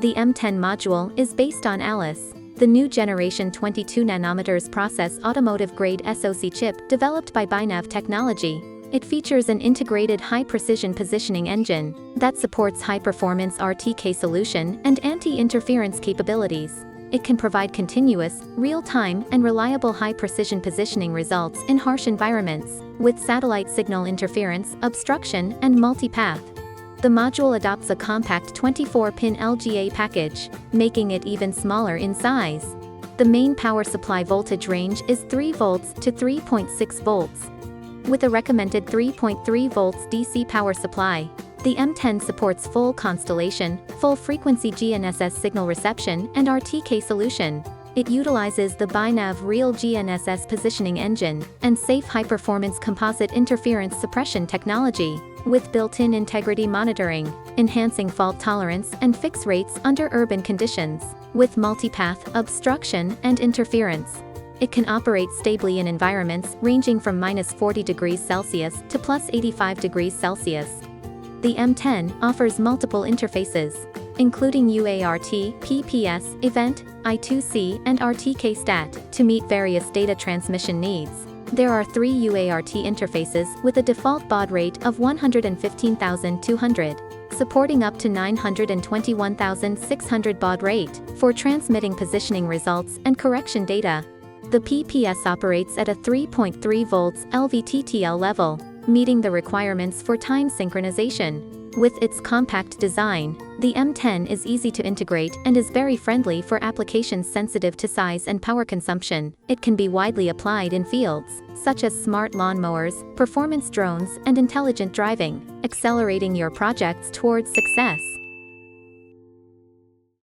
The M10 module is based on Alice, the new generation 22 nanometers process automotive-grade SoC chip developed by Bynav technology. It features an integrated high-precision positioning engine that supports high-performance RTK solution and anti-interference capabilities. It can provide continuous, real-time, and reliable high-precision positioning results in harsh environments, with satellite signal interference, obstruction, and multipath. The module adopts a compact 24-pin LGA package, making it even smaller in size. The main power supply voltage range is 3 volts to 3.6 volts. With a recommended 3.3 volts DC power supply, the M10 supports full constellation, full-frequency GNSS signal reception, and RTK solution. It utilizes the Bynav real GNSS positioning engine and safe high-performance composite interference suppression technology, with built-in integrity monitoring, enhancing fault tolerance and fix rates under urban conditions, with multipath, obstruction, and interference. It can operate stably in environments ranging from -40 degrees Celsius to +85 degrees Celsius. The M10 offers multiple interfaces, including UART, PPS, Event, I2C, and RTK Stat, to meet various data transmission needs. There are 3 UART interfaces with a default baud rate of 115,200, supporting up to 921,600 baud rate for transmitting positioning results and correction data. The PPS operates at a 3.3 volts LVTTL level, meeting the requirements for time synchronization. With its compact design, the M10 is easy to integrate and is very friendly for applications sensitive to size and power consumption. It can be widely applied in fields, such as smart lawnmowers, performance drones, and intelligent driving, accelerating your projects towards success.